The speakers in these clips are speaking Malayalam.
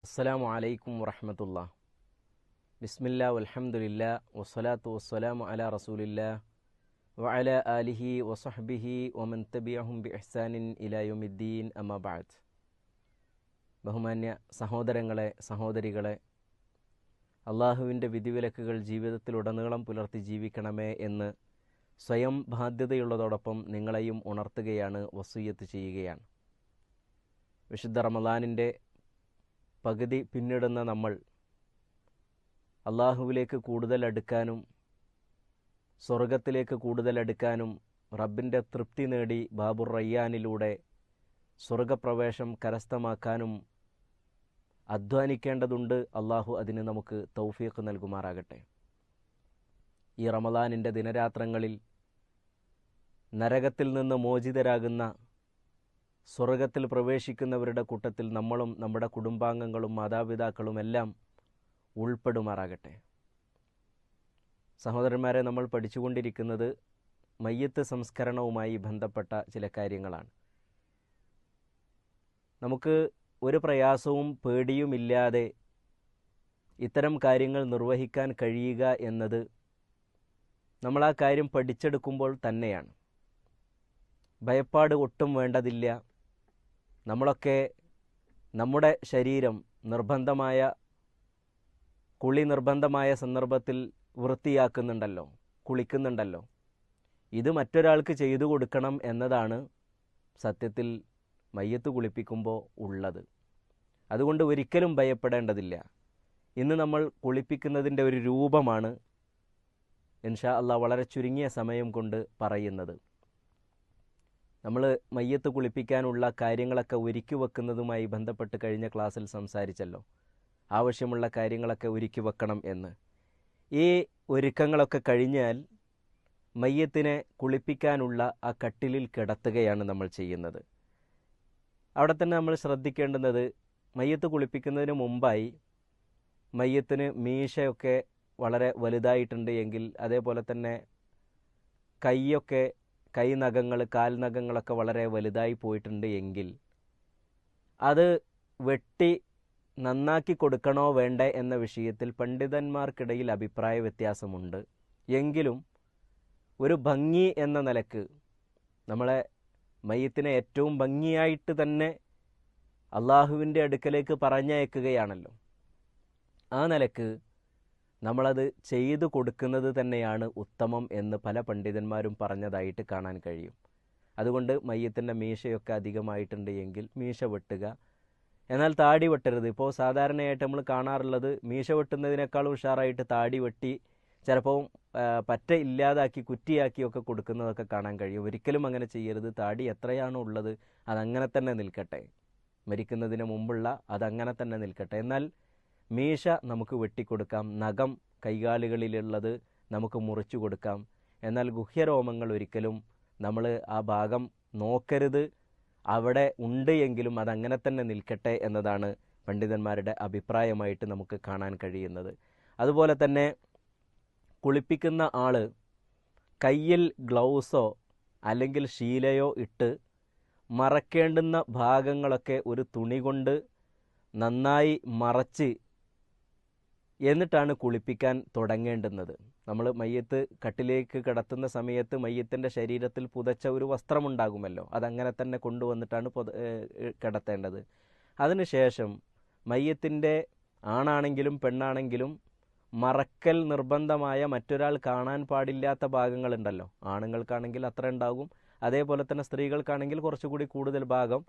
അസ്സലാമു അലൈക്കും വറഹ്മത്തുള്ളാ. ബിസ്മില്ലാ വൽഹംദുലില്ലാ വസ്സലാത്തു വസ്സലാമു അലാ റസൂലില്ലാ വഅലാ ആലിഹി വസഹ്ബിഹി വമൻ തബിഅഹും ബിഇഹ്സാനിൻ ഇലാ യൗമിദ്ദീൻ അമ്മാ ബഅദ്. ബഹുമാന്യ സഹോദരങ്ങളെ, സഹോദരികളെ, അള്ളാഹുവിൻ്റെ വിധിവിലക്കുകൾ ജീവിതത്തിലുടനീളം പുലർത്തി ജീവിക്കണമേ എന്ന് സ്വയം ബാധ്യതയുള്ളതോടൊപ്പം നിങ്ങളെയും ഉണർത്തുകയാണ്, വസിയ്യത്ത് ചെയ്യുകയാണ്. വിശുദ്ധ റമളാനിൻ്റെ പകുതി പിന്നിടുന്ന നമ്മൾ അള്ളാഹുവിലേക്ക് കൂടുതൽ അടുക്കാനും സ്വർഗത്തിലേക്ക് കൂടുതൽ അടുക്കാനും റബ്ബിൻ്റെ തൃപ്തി നേടി ബാബുർ റയ്യാനിലൂടെ സ്വർഗപ്രവേശം കരസ്ഥമാക്കാനും അധ്വാനിക്കേണ്ടതുണ്ട്. അള്ളാഹു അതിന് നമുക്ക് തൗഫീഖ് നൽകുമാറാകട്ടെ. ഈ റമളാനിൻ്റെ ദിനരാത്രങ്ങളിൽ നരകത്തിൽ നിന്ന് മോചിതരാകുന്ന സ്വർഗത്തിൽ പ്രവേശിക്കുന്നവരുടെ കൂട്ടത്തിൽ നമ്മളും നമ്മുടെ കുടുംബാംഗങ്ങളും മാതാപിതാക്കളും എല്ലാം ഉൾപ്പെടുമാറാകട്ടെ. സഹോദരന്മാരെ, നമ്മൾ പഠിച്ചുകൊണ്ടിരിക്കുന്നത് മയ്യത്ത് സംസ്കരണവുമായി ബന്ധപ്പെട്ട ചില കാര്യങ്ങളാണ്. നമുക്ക് ഒരു പ്രയാസവും പേടിയുമില്ലാതെ ഇത്തരം കാര്യങ്ങൾ നിർവഹിക്കാൻ കഴിയുക എന്നത് നമ്മൾ ആ കാര്യം പഠിച്ചെടുക്കുമ്പോൾ തന്നെയാണ്. ഭയപ്പാട് ഒട്ടും വേണ്ടതില്ല. നമ്മളൊക്കെ നമ്മുടെ ശരീരം കുളി നിർബന്ധമായ സന്ദർഭത്തിൽ വൃത്തിയാക്കുന്നുണ്ടല്ലോ, കുളിക്കുന്നുണ്ടല്ലോ. ഇത് മറ്റൊരാൾക്ക് ചെയ്തു കൊടുക്കണം എന്നതാണ് സത്യത്തിൽ മയ്യത്ത് കുളിപ്പിക്കുമ്പോൾ ഉള്ളത്. അതുകൊണ്ട് ഒരിക്കലും ഭയപ്പെടേണ്ടതില്ല. ഇന്ന് നമ്മൾ കുളിപ്പിക്കുന്നതിൻ്റെ ഒരു രൂപമാണ് ഇൻഷാ അല്ലാഹ് വളരെ ചുരുങ്ങിയ സമയം കൊണ്ട് പറയുന്നത്. നമ്മൾ മയ്യത്ത് കുളിപ്പിക്കാനുള്ള കാര്യങ്ങളൊക്കെ ഒരുക്കി വെക്കുന്നതുമായി ബന്ധപ്പെട്ട് കഴിഞ്ഞ ക്ലാസ്സിൽ സംസാരിച്ചല്ലോ. ആവശ്യമുള്ള കാര്യങ്ങളൊക്കെ ഒരുക്കി വെക്കണം എന്ന്. ഈ ഒരുക്കങ്ങളൊക്കെ കഴിഞ്ഞാൽ മയ്യത്തിനെ കുളിപ്പിക്കാനുള്ള ആ കട്ടിലിൽ കിടത്തുകയാണ് നമ്മൾ ചെയ്യുന്നത്. അവിടെ തന്നെ നമ്മൾ ശ്രദ്ധിക്കേണ്ടുന്നത്, മയ്യത്ത് കുളിപ്പിക്കുന്നതിന് മുമ്പായി മയ്യത്തിന് മീശയൊക്കെ വളരെ വലുതായിട്ടുണ്ട് എങ്കിൽ, അതേപോലെ തന്നെ കൈ നഖങ്ങൾ, കാൽ നഖങ്ങളൊക്കെ വളരെ വലുതായി പോയിട്ടുണ്ട് എങ്കിൽ അത് വെട്ടി നന്നാക്കി കൊടുക്കണോ വേണ്ടേ എന്ന വിഷയത്തിൽ പണ്ഡിതന്മാർക്കിടയിൽ അഭിപ്രായ വ്യത്യാസമുണ്ട്. എങ്കിലും ഒരു ഭംഗി എന്ന നിലക്ക് നമ്മളെ മയ്യത്തിനെ ഏറ്റവും ഭംഗിയായിട്ട് തന്നെ അള്ളാഹുവിൻ്റെ അടുക്കലേക്ക് പറഞ്ഞയക്കുകയാണല്ലോ. ആ നിലക്ക് നമ്മളത് ചെയ്തു കൊടുക്കുന്നത് തന്നെയാണ് ഉത്തമം എന്ന് പല പണ്ഡിതന്മാരും പറഞ്ഞതായിട്ട് കാണാൻ കഴിയും. അതുകൊണ്ട് മയ്യത്തിൻ്റെ മീശയൊക്കെ അധികമായിട്ടുണ്ട് എങ്കിൽ മീശ വെട്ടുക, എന്നാൽ താടി വെട്ടരുത്. ഇപ്പോൾ സാധാരണയായിട്ട് നമ്മൾ കാണാറുള്ളത് മീശ വെട്ടുന്നതിനേക്കാൾ ഉഷാറായിട്ട് താടി വെട്ടി ചിലപ്പോൾ പറ്റ ഇല്ലാതാക്കി കുറ്റിയാക്കിയൊക്കെ കൊടുക്കുന്നതൊക്കെ കാണാൻ കഴിയും. ഒരിക്കലും അങ്ങനെ ചെയ്യരുത്. താടി എത്രയാണോ ഉള്ളത് അതങ്ങനെ തന്നെ നിൽക്കട്ടെ. മരിക്കുന്നതിന് മുമ്പുള്ള അതങ്ങനെ തന്നെ നിൽക്കട്ടെ. എന്നാൽ മീശ നമുക്ക് വെട്ടിക്കൊടുക്കാം, നഖം കൈകാലുകളിലുള്ളത് നമുക്ക് മുറിച്ചു കൊടുക്കാം. എന്നാൽ ഗുഹ്യരോമങ്ങൾ ഒരിക്കലും നമ്മൾ ആ ഭാഗം നോക്കരുത്. അവിടെ ഉണ്ട് എങ്കിലും അതങ്ങനെ തന്നെ നിൽക്കട്ടെ എന്നതാണ് പണ്ഡിതന്മാരുടെ അഭിപ്രായമായിട്ട് നമുക്ക് കാണാൻ കഴിയുന്നത്. അതുപോലെ തന്നെ കുളിപ്പിക്കുന്ന ആൾ കയ്യിൽ ഗ്ലൗസോ അല്ലെങ്കിൽ ശീലയോ ഇട്ട് മറക്കേണ്ടുന്ന ഭാഗങ്ങളൊക്കെ ഒരു തുണി കൊണ്ട് നന്നായി മറച്ച് എന്നിട്ടാണ് കുളിപ്പിക്കാൻ തുടങ്ങേണ്ടുന്നത്. നമ്മൾ മയ്യത്ത് കട്ടിലേക്ക് കിടത്തുന്ന സമയത്ത് മയ്യത്തിൻ്റെ ശരീരത്തിൽ പുതച്ച ഒരു വസ്ത്രമുണ്ടാകുമല്ലോ, അതങ്ങനെ തന്നെ കൊണ്ടുവന്നിട്ടാണ് കിടത്തേണ്ടത്. അതിനുശേഷം മയ്യത്തിൻ്റെ ആണാണെങ്കിലും പെണ്ണാണെങ്കിലും മറക്കൽ നിർബന്ധമായ മറ്റൊരാൾ കാണാൻ പാടില്ലാത്ത ഭാഗങ്ങളുണ്ടല്ലോ. ആണുങ്ങൾക്കാണെങ്കിൽ അത്ര ഉണ്ടാകും, അതേപോലെ തന്നെ സ്ത്രീകൾക്കാണെങ്കിൽ കുറച്ചുകൂടി കൂടുതൽ ഭാഗം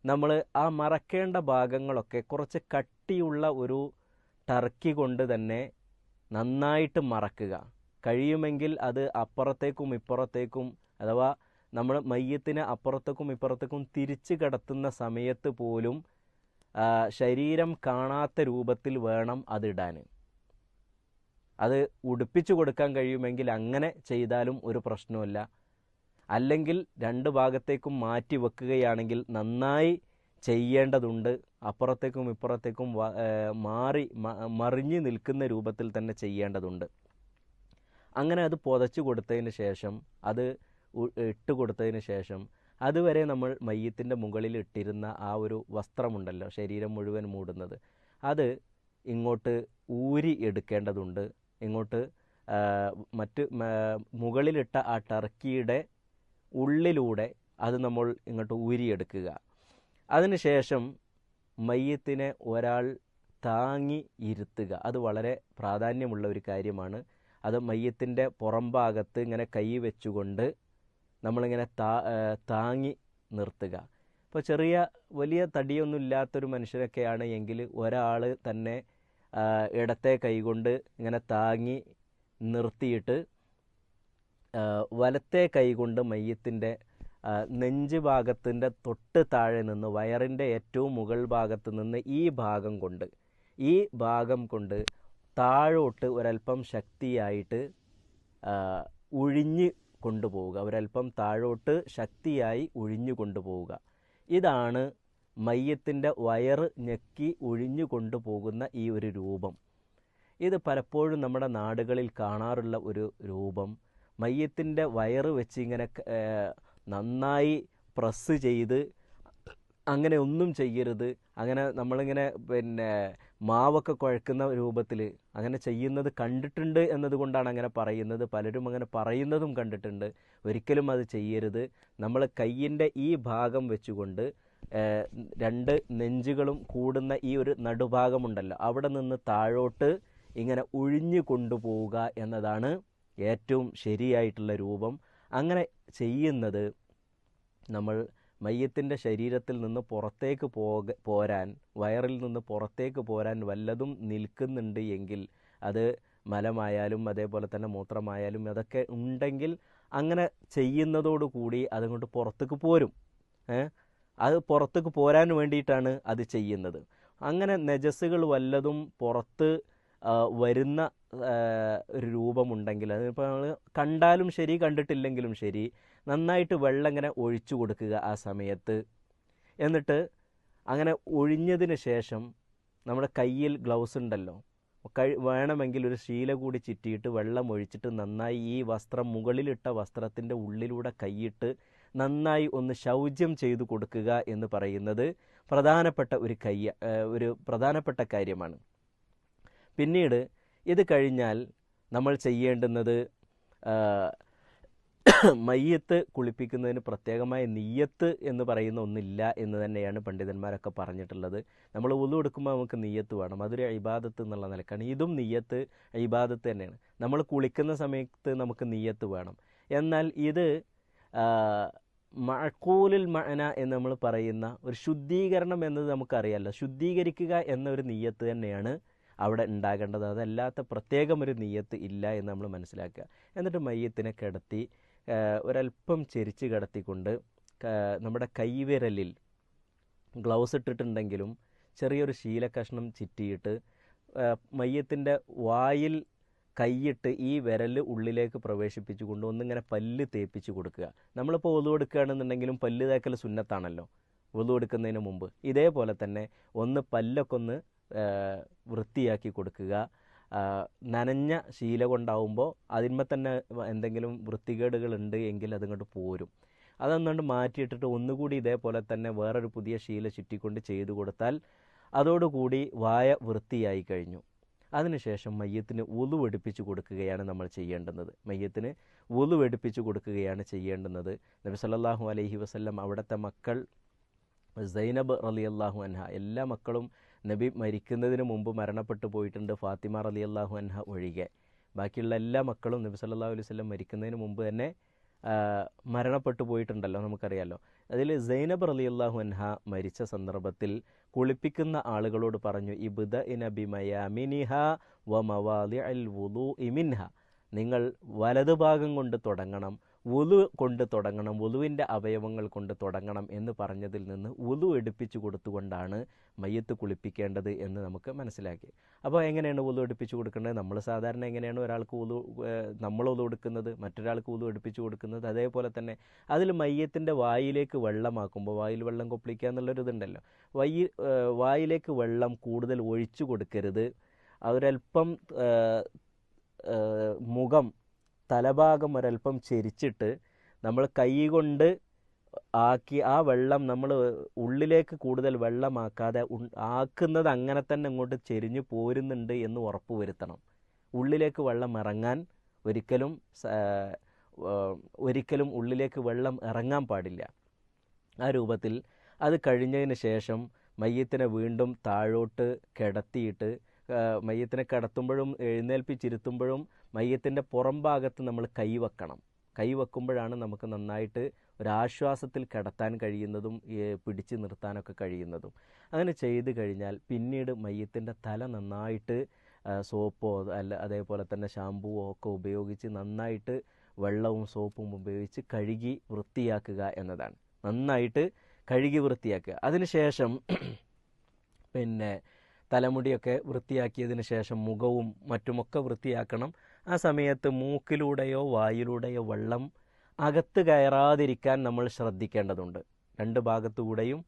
നമ്മൾ ആ മറക്കേണ്ട ഭാഗങ്ങളൊക്കെ കുറച്ച് കട്ടിയുള്ള ഒരു ടർക്കി കൊണ്ട് തന്നെ നന്നായിട്ട് മറക്കുക. കഴിയുമെങ്കിൽ അത് അപ്പുറത്തേക്കും ഇപ്പുറത്തേക്കും, അഥവാ നമ്മൾ മയ്യത്തിനെ അപ്പുറത്തേക്കും ഇപ്പുറത്തേക്കും തിരിച്ച് കിടത്തുന്ന സമയത്ത് പോലും ശരീരം കാണാത്ത രൂപത്തിൽ വേണം അതിടാൻ. അത് ഉടുപ്പിച്ചു കൊടുക്കാൻ കഴിയുമെങ്കിൽ അങ്ങനെ ചെയ്താലും ഒരു പ്രശ്നമില്ല. അല്ലെങ്കിൽ രണ്ട് ഭാഗത്തേക്കും മാറ്റി വെക്കുകയാണെങ്കിൽ നന്നായി ചെയ്യേണ്ടതുണ്ട്. അപ്പുറത്തേക്കും ഇപ്പുറത്തേക്കും മറിഞ്ഞ് നിൽക്കുന്ന രൂപത്തിൽ തന്നെ ചെയ്യേണ്ടതുണ്ട്. അങ്ങനെ അത് പുതച്ചു കൊടുത്തതിന് ശേഷം, അത് ഇട്ട് കൊടുത്തതിന് ശേഷം, അതുവരെ നമ്മൾ മയ്യത്തിൻ്റെ മുകളിൽ ഇട്ടിരുന്ന ആ ഒരു വസ്ത്രമുണ്ടല്ലോ, ശരീരം മുഴുവൻ മൂടുന്നത്, അത് ഇങ്ങോട്ട് ഊരി എടുക്കേണ്ടതുണ്ട്. ഇങ്ങോട്ട് മുകളിലിട്ട ആ ടർക്കിയുടെ ഉള്ളിലൂടെ അത് നമ്മൾ ഇങ്ങോട്ട് ഊരിയെടുക്കുക. അതിനുശേഷം മയ്യത്തിനെ ഒരാൾ താങ്ങി ഇരുത്തുക. അത് വളരെ പ്രാധാന്യമുള്ള ഒരു കാര്യമാണ്. അത് മയ്യത്തിൻ്റെ പുറം ഭാഗത്ത് ഇങ്ങനെ കൈ വെച്ചുകൊണ്ട് നമ്മളിങ്ങനെ താങ്ങി നിർത്തുക. ഇപ്പോൾ വലിയ തടിയൊന്നും ഇല്ലാത്തൊരു മനുഷ്യരൊക്കെയാണ് എങ്കിൽ ഒരാൾ തന്നെ ഇടത്തെ കൈകൊണ്ട് ഇങ്ങനെ താങ്ങി നിർത്തിയിട്ട് വലത്തെ കൈകൊണ്ട് മയ്യത്തിൻ്റെ നെഞ്ച് ഭാഗത്തിൻ്റെ തൊട്ട് താഴെ നിന്ന് വയറിൻ്റെ ഏറ്റവും മുകൾ ഭാഗത്ത് നിന്ന് ഈ ഭാഗം കൊണ്ട് താഴോട്ട് ഒരല്പം ശക്തിയായിട്ട് ഒഴിഞ്ഞ് കൊണ്ടുപോവുക. ഒരല്പം താഴോട്ട് ശക്തിയായി ഒഴിഞ്ഞു കൊണ്ടുപോവുക. ഇതാണ് മയ്യത്തിൻ്റെ വയറ് ഞെക്കി ഒഴിഞ്ഞു കൊണ്ടുപോകുന്ന ഈ ഒരു രൂപം. ഇത് പലപ്പോഴും നമ്മുടെ നാടുകളിൽ കാണാറുള്ള ഒരു രൂപം. മയ്യത്തിൻ്റെ വയറ് വെച്ച് ഇങ്ങനെ നന്നായി പ്രസ് ചെയ്ത് അങ്ങനെ ഒന്നും ചെയ്യരുത്, അങ്ങനെ നമ്മളിങ്ങനെ മാവൊക്കെ കുഴക്കുന്ന രൂപത്തിൽ അങ്ങനെ ചെയ്യുന്നത് കണ്ടിട്ടുണ്ട് എന്നതുകൊണ്ടാണ് അങ്ങനെ പറയുന്നത്. പലരും അങ്ങനെ പറയുന്നതും കണ്ടിട്ടുണ്ട്. ഒരിക്കലും അത് ചെയ്യരുത്. നമ്മൾ കയ്യിൻ്റെ ഈ ഭാഗം വെച്ചുകൊണ്ട് രണ്ട് നെഞ്ചുകളും കൂടുന്ന ഈ ഒരു നടുഭാഗമുണ്ടല്ലോ, അവിടെ നിന്ന് താഴോട്ട് ഇങ്ങനെ ഒഴിഞ്ഞു കൊണ്ടുപോവുക എന്നതാണ് ഏറ്റവും ശരിയായിട്ടുള്ള രൂപം. അങ്ങനെ ചെയ്യുന്നത് നമ്മൾ മയ്യത്തിൻ്റെ ശരീരത്തിൽ നിന്ന് പുറത്തേക്ക് പോരാൻ, വയറിൽ നിന്ന് പുറത്തേക്ക് പോരാൻ വല്ലതും നിൽക്കുന്നുണ്ട് എങ്കിൽ, അത് മലമായാലും അതേപോലെ തന്നെ മൂത്രമായാലും അതൊക്കെ ഉണ്ടെങ്കിൽ അങ്ങനെ ചെയ്യുന്നതോടുകൂടി അതുകൊണ്ട് പുറത്തേക്ക് പോരും. അത് പുറത്തേക്ക് പോരാൻ വേണ്ടിയിട്ടാണ് അത് ചെയ്യുന്നത്. അങ്ങനെ നജസ്സുകൾ വല്ലതും പുറത്ത് വരുന്ന ഒരു രൂപമുണ്ടെങ്കിൽ, അതിപ്പോൾ നമ്മൾ കണ്ടാലും ശരി കണ്ടിട്ടില്ലെങ്കിലും ശരി, നന്നായിട്ട് വെള്ളം ഇങ്ങനെ ഒഴിച്ചു കൊടുക്കുക ആ സമയത്ത്. എന്നിട്ട് അങ്ങനെ ഒഴിഞ്ഞതിന് ശേഷം നമ്മുടെ കയ്യിൽ ഗ്ലൗസ് ഉണ്ടല്ലോ, വേണമെങ്കിൽ ഒരു ശീല കൂടി ചുറ്റിയിട്ട് വെള്ളം ഒഴിച്ചിട്ട് നന്നായി ഈ വസ്ത്രം, മുകളിലിട്ട വസ്ത്രത്തിൻ്റെ ഉള്ളിലൂടെ കൈയിട്ട് നന്നായി ഒന്ന് ശൗചം ചെയ്തു കൊടുക്കുക എന്ന് പറയുന്നത് ഒരു പ്രധാനപ്പെട്ട കാര്യമാണ്. പിന്നീട് ഇത് കഴിഞ്ഞാൽ നമ്മൾ ചെയ്യേണ്ടുന്നത്, മയ്യത്ത് കുളിപ്പിക്കുന്നതിന് പ്രത്യേകമായ നിയ്യത്ത് എന്ന് പറയുന്ന ഒന്നില്ല എന്ന് തന്നെയാണ് പണ്ഡിതന്മാരൊക്കെ പറഞ്ഞിട്ടുള്ളത്. നമ്മൾ വുളു എടുക്കുമ്പോൾ നമുക്ക് നിയ്യത്ത് വേണം. അതൊരു ഇബാദത്ത് എന്നുള്ള നിലക്കാണ്. ഇതും നിയ്യത്ത് ഇബാദത്ത് തന്നെയാണ്. നമ്മൾ കുളിക്കുന്ന സമയത്ത് നമുക്ക് നിയ്യത്ത് വേണം. എന്നാൽ ഇത് മഅഖൂലുൽ മഅന എന്ന് നമ്മൾ പറയുന്ന ഒരു ശുദ്ധീകരണം എന്നത് നമുക്കറിയാമല്ലോ. ശുദ്ധീകരിക്കുക എന്നൊരു നിയ്യത്ത് തന്നെയാണ് അവിടെ ഉണ്ടാകേണ്ടത്. അതല്ലാത്ത പ്രത്യേകം ഒരു നിയ്യത്ത് ഇല്ല എന്ന് നമ്മൾ മനസ്സിലാക്കുക. എന്നിട്ട് മയ്യത്തിനെ കിടത്തി ഒരല്പം ചെരിച്ച് കിടത്തിക്കൊണ്ട് നമ്മുടെ കൈവിരലിൽ ഗ്ലൗസ് ഇട്ടിട്ടുണ്ടെങ്കിലും ചെറിയൊരു ശീലക്കഷ്ണം ചുറ്റിയിട്ട് മയ്യത്തിൻ്റെ വായിൽ കൈയിട്ട് ഈ വിരൽ ഉള്ളിലേക്ക് പ്രവേശിപ്പിച്ചുകൊണ്ട് ഒന്നിങ്ങനെ പല്ല് തേപ്പിച്ച് കൊടുക്കുക. നമ്മളിപ്പോൾ ഒളു എടുക്കുകയാണെന്നുണ്ടെങ്കിലും പല്ല് തേക്കൽ സുന്നത്താണല്ലോ ഒളു എടുക്കുന്നതിന് മുമ്പ്. ഇതേപോലെ തന്നെ ഒന്ന് പല്ലൊക്കെ ഒന്ന് വൃത്തിയാക്കി കൊടുക്കുക. നനഞ്ഞ ശീല കൊണ്ടാവുമ്പോൾ അതിന്മേൽ തന്നെ എന്തെങ്കിലും വൃത്തികേടുകളുണ്ട് എങ്കിൽ അതങ്ങോട്ട് പോരും. അതൊന്നുകൊണ്ട് മാറ്റിയിട്ടിട്ട് ഒന്നുകൂടി ഇതേപോലെ തന്നെ വേറൊരു പുതിയ ശീല ചുറ്റിക്കൊണ്ട് ചെയ്തു കൊടുത്താൽ അതോടുകൂടി വായ വൃത്തിയായി കഴിഞ്ഞു. അതിനുശേഷം മയ്യത്തിന് വുളു എടുപ്പിച്ച് കൊടുക്കുകയാണ് നമ്മൾ ചെയ്യേണ്ടുന്നത്. മയ്യത്തിന് വുളു എടുപ്പിച്ച് കൊടുക്കുകയാണ് ചെയ്യേണ്ടുന്നത്. നബി സല്ലല്ലാഹു അലൈഹി വസല്ലം അവിടുത്തെ മക്കൾ സൈനബ് റളിയല്ലാഹു അൻഹ, എല്ലാ മക്കളും നബി മരിക്കുന്നതിന് മുമ്പ് മരണപ്പെട്ടു പോയിട്ടുണ്ട്, ഫാത്തിമ റളിയല്ലാഹു അൻഹ ഒഴികെ. ബാക്കിയുള്ള എല്ലാ മക്കളും നബി സല്ലല്ലാഹു അലൈഹി വസല്ലം മരിക്കുന്നതിന് മുമ്പ് തന്നെ മരണപ്പെട്ടു പോയിട്ടുണ്ടല്ലോ, നമുക്കറിയാമല്ലോ. അതിൽ സൈനബ് റളിയല്ലാഹു അൻഹ മരിച്ച സന്ദർഭത്തിൽ കുളിപ്പിക്കുന്ന ആളുകളോട് പറഞ്ഞു, ഇബ്ദഇന ബിമയാമിനിഹ വ മവാദിഅൽ വുളൂഇ മിൻഹ, നിങ്ങൾ വലതുഭാഗം കൊണ്ട് തുടങ്ങണം, വുളു കൊണ്ട് തുടങ്ങണം, വുളുവിൻ്റെ അവയവങ്ങൾ കൊണ്ട് തുടങ്ങണം എന്ന് പറഞ്ഞതിൽ നിന്ന് വുളു എടുപ്പിച്ചു കൊടുത്തുകൊണ്ടാണ് മയ്യത്ത് കുളിപ്പിക്കേണ്ടത് എന്ന് നമുക്ക് മനസ്സിലാക്കി. അപ്പോൾ എങ്ങനെയാണ് വുളു എടുപ്പിച്ചു കൊടുക്കേണ്ടത്? നമ്മൾ സാധാരണ എങ്ങനെയാണ് ഒരാൾക്ക് നമ്മൾ വുളു എടുക്കുന്നത്, മറ്റൊരാൾക്ക് വുളു എടുപ്പിച്ചു കൊടുക്കുന്നത്, അതേപോലെ തന്നെ അതിൽ മയ്യത്തിൻ്റെ വായിലേക്ക് വെള്ളമാക്കുമ്പോൾ, വായിൽ വെള്ളം കൊപ്പിളിക്കുക എന്നുള്ളൊരിതുണ്ടല്ലോ, വായിലേക്ക് വെള്ളം കൂടുതൽ ഒഴിച്ചു കൊടുക്കരുത്. ഒരൽപ്പം മുഖം, തലഭാഗം ഒരൽപ്പം ചെരിച്ചിട്ട് നമ്മൾ കൈ കൊണ്ട് ആക്കി ആ വെള്ളം നമ്മൾ ഉള്ളിലേക്ക് കൂടുതൽ വെള്ളമാക്കാതെ ആക്കുന്നത് അങ്ങനെ തന്നെ ഇങ്ങോട്ട് ചെരിഞ്ഞു പോരുന്നുണ്ട് എന്ന് ഉറപ്പ് വരുത്തണം. ഉള്ളിലേക്ക് വെള്ളം ഇറങ്ങാൻ ഒരിക്കലും ഒരിക്കലും ഉള്ളിലേക്ക് വെള്ളം ഇറങ്ങാൻ പാടില്ല. ആ രൂപത്തിൽ അത് കഴിഞ്ഞതിന് ശേഷം മയ്യത്തിനെ വീണ്ടും താഴോട്ട് കിടത്തിയിട്ട് മയ്യത്തിനെ കിടത്തുമ്പോഴും എഴുന്നേൽപ്പിച്ചിരുത്തുമ്പോഴും മയ്യത്തിൻ്റെ പുറം ഭാഗത്ത് നമ്മൾ കൈവെക്കണം. കൈവെക്കുമ്പോഴാണ് നമുക്ക് നന്നായിട്ട് ഒരാശ്വാസത്തിൽ കിടത്താൻ കഴിയുന്നതും പിടിച്ചു നിർത്താനൊക്കെ കഴിയുന്നതും. അങ്ങനെ ചെയ്ത് കഴിഞ്ഞാൽ പിന്നീട് മയ്യത്തിൻ്റെ തല നന്നായിട്ട് സോപ്പോ അതേപോലെ തന്നെ ഷാമ്പുവോ ഒക്കെ ഉപയോഗിച്ച് നന്നായിട്ട് വെള്ളവും സോപ്പും ഉപയോഗിച്ച് കഴുകി വൃത്തിയാക്കുക എന്നതാണ്. നന്നായിട്ട് കഴുകി വൃത്തിയാക്കുക. അതിനുശേഷം പിന്നെ തലമുടിയൊക്കെ വൃത്തിയാക്കിയതിന് ശേഷം മുഖവും മറ്റുമൊക്കെ വൃത്തിയാക്കണം. ആ സമയത്ത് മൂക്കിലൂടെയോ വായിലൂടെയോ വെള്ളം അകത്ത് കയറാതിരിക്കാൻ നമ്മൾ ശ്രദ്ധിക്കേണ്ടതുണ്ട്. രണ്ട് ഭാഗത്തുകൂടെയും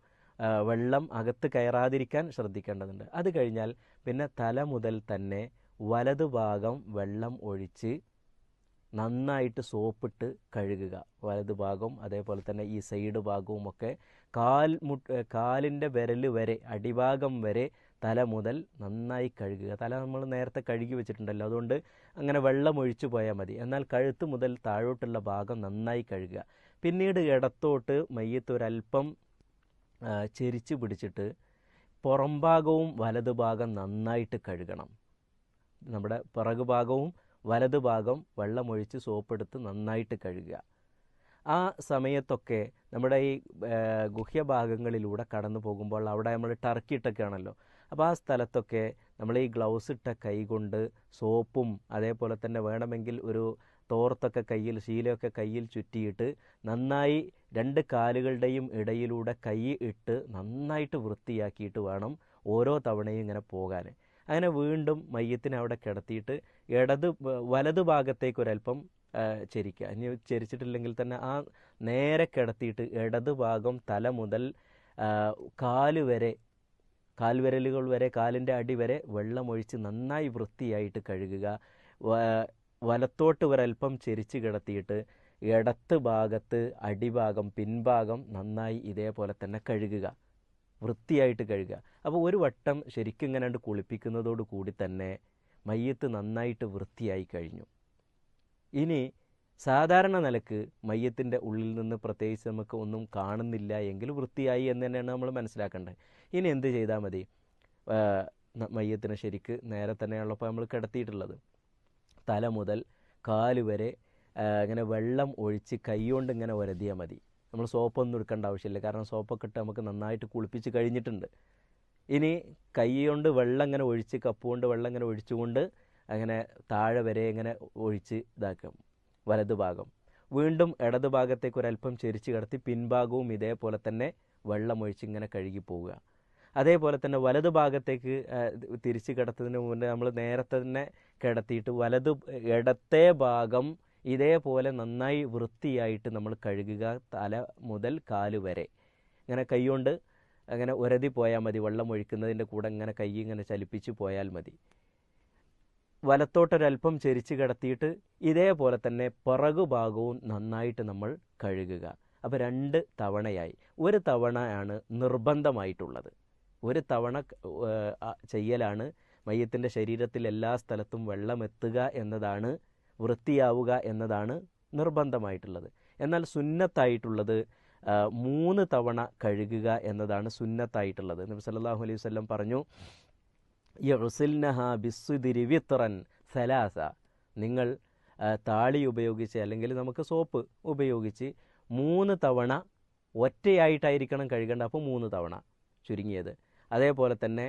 വെള്ളം അകത്ത് കയറാതിരിക്കാൻ ശ്രദ്ധിക്കേണ്ടതുണ്ട്. അത് കഴിഞ്ഞാൽ പിന്നെ തല മുതൽ തന്നെ വലതുഭാഗം വെള്ളം ഒഴിച്ച് നന്നായിട്ട് സോപ്പിട്ട് കഴുകുക. വലതുഭാഗം അതേപോലെ തന്നെ ഈ സൈഡ് ഭാഗവുമൊക്കെ കാലിൻ്റെ വിരൽ വരെ അടിഭാഗം വരെ തല മുതൽ നന്നായി കഴുകുക. തല നമ്മൾ നേരത്തെ കഴുകി വെച്ചിട്ടുണ്ടല്ലോ, അതുകൊണ്ട് അങ്ങനെ വെള്ളം ഒഴിച്ചു പോയാൽ മതി. എന്നാൽ കഴുത്ത് മുതൽ താഴോട്ടുള്ള ഭാഗം നന്നായി കഴുകുക. പിന്നീട് ഇടത്തോട്ട് മയ്യത്ത് ഒരല്പം ചെരിച്ച് പിടിച്ചിട്ട് പുറം ഭാഗവും വലതുഭാഗം നന്നായിട്ട് കഴുകണം. നമ്മുടെ പിറകു ഭാഗവും വലതുഭാഗം വെള്ളമൊഴിച്ച് സോപ്പെടുത്ത് നന്നായിട്ട് കഴുകുക. ആ സമയത്തൊക്കെ നമ്മുടെ ഈ ഗുഹ്യഭാഗങ്ങളിലൂടെ കടന്നു പോകുമ്പോൾ അവിടെ നമ്മൾ ടർക്കി ഇട്ടൊക്കെയാണല്ലോ, അപ്പോൾ ആ സ്ഥലത്തൊക്കെ നമ്മൾ ഈ ഗ്ലൗസ് ഇട്ട കൈ കൊണ്ട് സോപ്പും അതേപോലെ തന്നെ വേണമെങ്കിൽ ഒരു തോർത്തൊക്കെ കയ്യിൽ ശീലയൊക്കെ കയ്യിൽ ചുറ്റിയിട്ട് നന്നായി രണ്ട് കാലുകളുടെയും ഇടയിലൂടെ കൈ ഇട്ട് നന്നായിട്ട് വൃത്തിയാക്കിയിട്ട് വേണം ഓരോ തവണയും ഇങ്ങനെ പോകാൻ. അങ്ങനെ വീണ്ടും മയ്യത്തിനെ അവിടെ കിടത്തിയിട്ട് വലതു ഭാഗത്തേക്ക് ഒരല്പം ചെരിക്കുക. ഇനി ചെരിച്ചിട്ടില്ലെങ്കിൽ തന്നെ ആ നേരെ കിടത്തിയിട്ട് ഇടതു ഭാഗം തല മുതൽ കാൽവിരലുകൾ വരെ കാലിൻ്റെ അടി വരെ വെള്ളമൊഴിച്ച് നന്നായി വൃത്തിയായിട്ട് കഴുകുക. വലത്തോട്ട് ഒരല്പം ചെരിച്ച് കിടത്തിയിട്ട് ഇടത്ത് ഭാഗത്ത് അടിഭാഗം പിൻഭാഗം നന്നായി ഇതേപോലെ തന്നെ കഴുകുക, വൃത്തിയായിട്ട് കഴുകുക. അപ്പോൾ ഒരു വട്ടം ശരിക്കും ഇങ്ങനെ കുളിപ്പിക്കുന്നതോട് കൂടി തന്നെ മയ്യത്ത് നന്നായിട്ട് വൃത്തിയായി കഴിഞ്ഞു. ഇനി സാധാരണ നിലക്ക് മയ്യത്തിൻ്റെ ഉള്ളിൽ നിന്ന് പ്രത്യേകിച്ച് നമുക്ക് ഒന്നും കാണുന്നില്ല എങ്കിൽ വൃത്തിയായി എന്ന് തന്നെയാണ് നമ്മൾ മനസ്സിലാക്കേണ്ടത്. ഇനി എന്ത് ചെയ്താൽ മതി? മയ്യത്തിനെ ശരിക്ക് നേരെ തന്നെയാണല്ലോ നമ്മൾ കിടത്തിയിട്ടുള്ളത്. തല മുതൽ കാല് വരെ ഇങ്ങനെ വെള്ളം ഒഴിച്ച് കൈ കൊണ്ട് ഇങ്ങനെ ഉരതിയാൽ മതി. നമ്മൾ സോപ്പൊന്നും എടുക്കേണ്ട ആവശ്യമില്ല, കാരണം സോപ്പൊക്കെ ഇട്ട് നമുക്ക് നന്നായിട്ട് കുളിപ്പിച്ച് കഴിഞ്ഞിട്ടുണ്ട്. ഇനി കൈ കൊണ്ട് വെള്ളം ഇങ്ങനെ ഒഴിച്ച് കപ്പ് കൊണ്ട് വെള്ളം ഇങ്ങനെ ഒഴിച്ചുകൊണ്ട് അങ്ങനെ താഴെ വരെ ഇങ്ങനെ ഒഴിച്ച് ഇതാക്കാം വലതുഭാഗം. വീണ്ടും ഇടതുഭാഗത്തേക്ക് ഒരല്പം ചെരിച്ച് കിടത്തി പിൻഭാഗവും ഇതേപോലെ തന്നെ വെള്ളം ഒഴിച്ച് ഇങ്ങനെ കഴുകി പോവുക. അതേപോലെ തന്നെ വലതുഭാഗത്തേക്ക് തിരിച്ച് കിടത്തുന്നതിന് മുന്നേ നമ്മൾ നേരത്തെ തന്നെ കിടത്തിയിട്ട് ഇടത്തെ ഭാഗം ഇതേപോലെ നന്നായി വൃത്തിയായിട്ട് നമ്മൾ കഴുകുക. തല മുതൽ കാല് വരെ ഇങ്ങനെ കൈകൊണ്ട് അങ്ങനെ ഉരതി പോയാൽ മതി. വെള്ളം ഒഴിക്കുന്നതിൻ്റെ കൂടെ ഇങ്ങനെ കൈ ഇങ്ങനെ ചലിപ്പിച്ച് പോയാൽ മതി. വലത്തോട്ടൊരല്പം ചെരിച്ച് കിടത്തിയിട്ട് ഇതേപോലെ തന്നെ പിറകു ഭാഗവും നന്നായിട്ട് നമ്മൾ കഴുകുക. അപ്പോൾ 2 തവണയായി. ഒരു തവണയാണ് നിർബന്ധമായിട്ടുള്ളത്. ഒരു തവണ ചെയ്യലാണ് മയ്യത്തിൻ്റെ ശരീരത്തിൽ എല്ലാ സ്ഥലത്തും വെള്ളം എത്തുക എന്നതാണ്, വൃത്തിയാവുക എന്നതാണ് നിർബന്ധമായിട്ടുള്ളത്. എന്നാൽ സുന്നത്തായിട്ടുള്ളത് 3 തവണ കഴുകുക എന്നതാണ് സുന്നത്തായിട്ടുള്ളത്. നബി സല്ലല്ലാഹു അലൈഹി വസല്ലം പറഞ്ഞു, യഗ്സിൽനഹ ബിസ്സുദിരി വിത്രൻ സലാസ, നിങ്ങൾ താളി ഉപയോഗിച്ച് അല്ലെങ്കിൽ നമുക്ക് സോപ്പ് ഉപയോഗിച്ച് 3 തവണ ഒറ്റയായിട്ടായിരിക്കണം കഴുകേണ്ടത്. അപ്പോൾ 3 തവണ ചുരുങ്ങിയത്. അതേപോലെ തന്നെ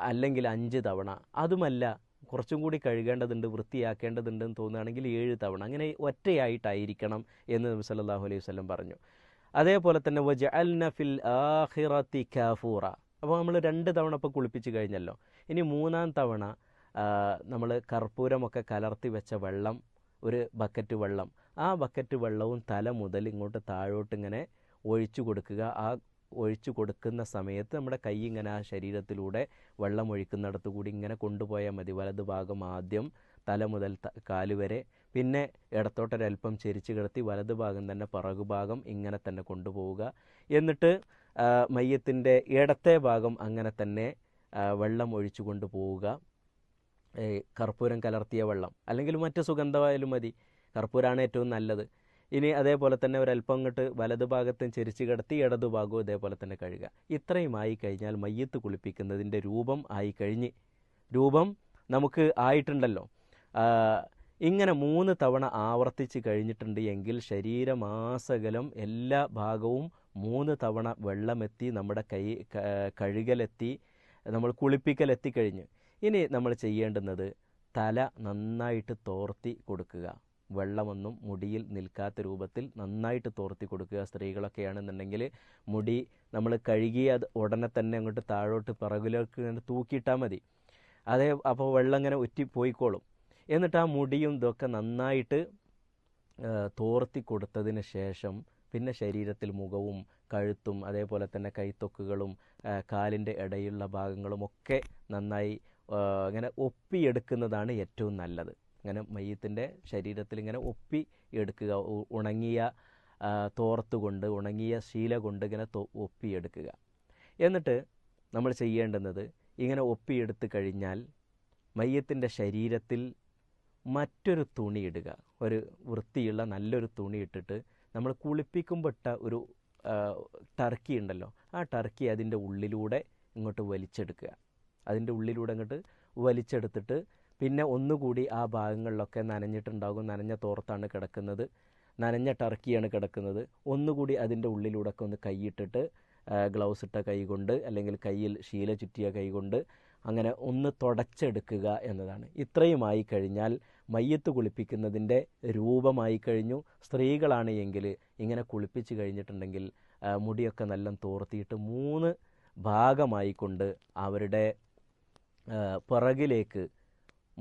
അല്ലെങ്കിൽ 5 തവണ, അതുമല്ല കുറച്ചും കൂടി കഴുകേണ്ടതുണ്ട് വൃത്തിയാക്കേണ്ടതുണ്ടെന്ന് തോന്നുകയാണെങ്കിൽ 7 തവണ, അങ്ങനെ ഒറ്റയായിട്ടായിരിക്കണം എന്ന് നബി സല്ലല്ലാഹു അലൈഹി വസല്ലം പറഞ്ഞു. അതേപോലെ തന്നെ വജഅൽന ഫിൽ ആഖിറതി കാഫൂറ, അപ്പോൾ നമ്മൾ 2 തവണ ഇപ്പോൾ കുളിപ്പിച്ച് കഴിഞ്ഞല്ലോ. ഇനി 3-ാം തവണ നമ്മൾ കർപ്പൂരമൊക്കെ കലർത്തി വെച്ച വെള്ളം, ഒരു ബക്കറ്റ് വെള്ളം, ആ ബക്കറ്റ് വെള്ളവും തല മുതൽ ഇങ്ങോട്ട് താഴോട്ട് ഇങ്ങനെ ഒഴിച്ചു കൊടുക്കുക. ആ ഒഴിച്ചു കൊടുക്കുന്ന സമയത്ത് നമ്മുടെ കൈ ഇങ്ങനെ ആ ശരീരത്തിലൂടെ വെള്ളം ഒഴിക്കുന്നിടത്ത് കൂടി ഇങ്ങനെ കൊണ്ടുപോയാൽ മതി. വലതു ഭാഗം ആദ്യം, തല മുതൽ കാല് വരെ, പിന്നെ ഇടത്തോട്ടൊരൽപ്പം ചെരിച്ച് കിടത്തി വലത് ഭാഗം തന്നെ പിറകുഭാഗം ഇങ്ങനെ തന്നെ കൊണ്ടുപോവുക. എന്നിട്ട് മയ്യത്തിൻ്റെ ഇടത്തെ ഭാഗം അങ്ങനെ തന്നെ വെള്ളം ഒഴിച്ചു കൊണ്ട് പോവുക. കർപ്പൂരം കലർത്തിയ വെള്ളം അല്ലെങ്കിൽ മറ്റ് സുഗന്ധമായാലും മതി, കർപ്പൂരമാണ് ഏറ്റവും നല്ലത്. ഇനി അതേപോലെ തന്നെ ഒരല്പം അങ്ങോട്ട് വലതു ഭാഗത്തും ചെരിച്ച് കിടത്തി ഇടതുഭാഗവും ഇതേപോലെ തന്നെ കഴുകുക. ഇത്രയും ആയി കഴിഞ്ഞാൽ മയ്യത്ത് കുളിപ്പിക്കുന്നതിൻ്റെ രൂപം ആയി കഴിഞ്ഞ്. രൂപം നമുക്ക് ആയിട്ടുണ്ടല്ലോ. ഇങ്ങനെ 3 തവണ ആവർത്തിച്ച് കഴിഞ്ഞിട്ടുണ്ട് എങ്കിൽ ശരീരമാസകലം എല്ലാ ഭാഗവും 3 തവണ വെള്ളമെത്തി, നമ്മുടെ കഴുകലെത്തി, നമ്മൾ കുളിപ്പിക്കലെത്തിക്കഴിഞ്ഞ്. ഇനി നമ്മൾ ചെയ്യേണ്ടുന്നത് തല നന്നായിട്ട് തോർത്തി കൊടുക്കുക. വെള്ളമൊന്നും മുടിയിൽ നിൽക്കാത്ത രൂപത്തിൽ നന്നായിട്ട് തോർത്തി കൊടുക്കുക. സ്ത്രീകളൊക്കെയാണെന്നുണ്ടെങ്കിൽ മുടി നമ്മൾ കഴുകിയ ഉടനെ തന്നെ അങ്ങോട്ട് താഴോട്ട് പിറകിലേക്ക് ഇങ്ങനെ തൂക്കിയിട്ടാൽ മതി. അപ്പോൾ വെള്ളം ഇങ്ങനെ ഉറ്റിപ്പോയിക്കോളും. എന്നിട്ട് ആ മുടിയും ഇതൊക്കെ നന്നായിട്ട് തോർത്തി കൊടുത്തതിന് ശേഷം പിന്നെ ശരീരത്തിൽ മുഖവും കഴുത്തും അതേപോലെ തന്നെ കൈത്തൊക്കുകളും കാലിൻ്റെ ഇടയിലുള്ള ഭാഗങ്ങളും ഒക്കെ നന്നായി ഇങ്ങനെ ഒപ്പിയെടുക്കുന്നതാണ് ഏറ്റവും നല്ലത്. ഇങ്ങനെ മയ്യത്തിൻ്റെ ശരീരത്തിൽ ഇങ്ങനെ ഒപ്പി എടുക്കുക. ഉണങ്ങിയ തോർത്ത് കൊണ്ട്, ഉണങ്ങിയ ശീല കൊണ്ട് ഇങ്ങനെ ഒപ്പിയെടുക്കുക. എന്നിട്ട് നമ്മൾ ചെയ്യേണ്ടുന്നത് ഇങ്ങനെ ഒപ്പിയെടുത്ത് കഴിഞ്ഞാൽ മയ്യത്തിൻ്റെ ശരീരത്തിൽ മറ്റൊരു തുണി ഇടുക. ഒരു വൃത്തിയുള്ള നല്ലൊരു തുണി ഇട്ടിട്ട് നമ്മൾ കുളിപ്പിക്കുമ്പോൾ ഇട്ട ഒരു ടർക്കി ഉണ്ടല്ലോ, ആ ടർക്കി അതിൻ്റെ ഉള്ളിലൂടെ ഇങ്ങോട്ട് വലിച്ചെടുക്കുക. അതിൻ്റെ ഉള്ളിലൂടെ ഇങ്ങോട്ട് വലിച്ചെടുത്തിട്ട് പിന്നെ ഒന്നുകൂടി ആ ഭാഗങ്ങളിലൊക്കെ നനഞ്ഞിട്ടുണ്ടാകും. നനഞ്ഞ തോർത്താണ് കിടക്കുന്നത്, നനഞ്ഞ ടർക്കിയാണ് കിടക്കുന്നത്. ഒന്നുകൂടി അതിൻ്റെ ഉള്ളിലൂടെ ഒക്കെ ഒന്ന് കൈയിട്ടിട്ട് ഗ്ലൗസ് ഇട്ട കൈ കൊണ്ട് അല്ലെങ്കിൽ കയ്യിൽ ശീല ചുറ്റിയ കൈ കൊണ്ട് അങ്ങനെ ഒന്ന് തുടച്ചെടുക്കുക എന്നതാണ്. ഇത്രയുമായി കഴിഞ്ഞാൽ മയ്യത്ത് കുളിപ്പിക്കുന്നതിൻ്റെ രൂപമായി കഴിഞ്ഞു. സ്ത്രീകളാണ് എങ്കിൽ ഇങ്ങനെ കുളിപ്പിച്ച് കഴിഞ്ഞിട്ടുണ്ടെങ്കിൽ മുടിയൊക്കെ നല്ല തോർത്തിയിട്ട് 3 ഭാഗമായിക്കൊണ്ട് അവരുടെ പിറകിലേക്ക്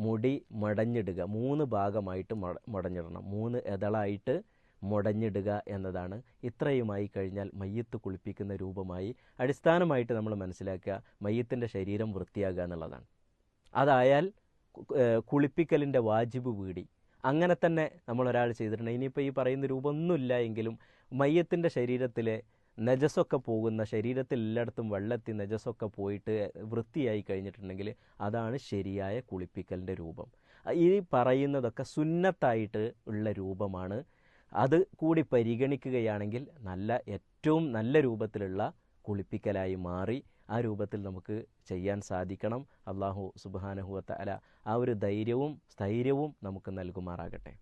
മുടി മടഞ്ഞിടുക. 3 ഭാഗമായിട്ട് മടഞ്ഞിടണം. 3 എതളായിട്ട് മുടഞ്ഞിടുക എന്നതാണ്. ഇത്രയുമായി കഴിഞ്ഞാൽ മയ്യത്ത് കുളിപ്പിക്കുന്ന രൂപമായി. അടിസ്ഥാനമായിട്ട് നമ്മൾ മനസ്സിലാക്കുക മയ്യത്തിൻ്റെ ശരീരം വൃത്തിയാകുക എന്നുള്ളതാണ്. അതായാൽ കുളിപ്പിക്കലിൻ്റെ വാജിബ് വീടി. അങ്ങനെ തന്നെ നമ്മളൊരാൾ ചെയ്തിട്ടുണ്ടെങ്കിൽ ഇനിയിപ്പോൾ ഈ പറയുന്ന രൂപമൊന്നുമില്ല എങ്കിലും മയ്യത്തിൻ്റെ ശരീരത്തിലെ നജസൊക്കെ പോകുന്ന, ശരീരത്തിൽ എല്ലായിടത്തും വെള്ളത്തി നജസൊക്കെ പോയിട്ട് വൃത്തിയായി കഴിഞ്ഞിട്ടുണ്ടെങ്കിൽ അതാണ് ശരിയായ കുളിപ്പിക്കലിൻ്റെ രൂപം. ഈ പറയുന്നതൊക്കെ സുന്നത്തായിട്ട് ഉള്ള രൂപമാണ്. അത് കൂടി പരിഗണിക്കുകയാണെങ്കിൽ ഏറ്റവും നല്ല രൂപത്തിലുള്ള കുളിപ്പിക്കലായി മാറി. ആ രൂപത്തിൽ നമുക്ക് ചെയ്യാൻ സാധിക്കണം. അല്ലാഹു സുബ്ഹാനഹു വ തആല ആ ഒരു ധൈര്യവും സ്ഥൈര്യവും നമുക്ക് നൽകുമാറാകട്ടെ.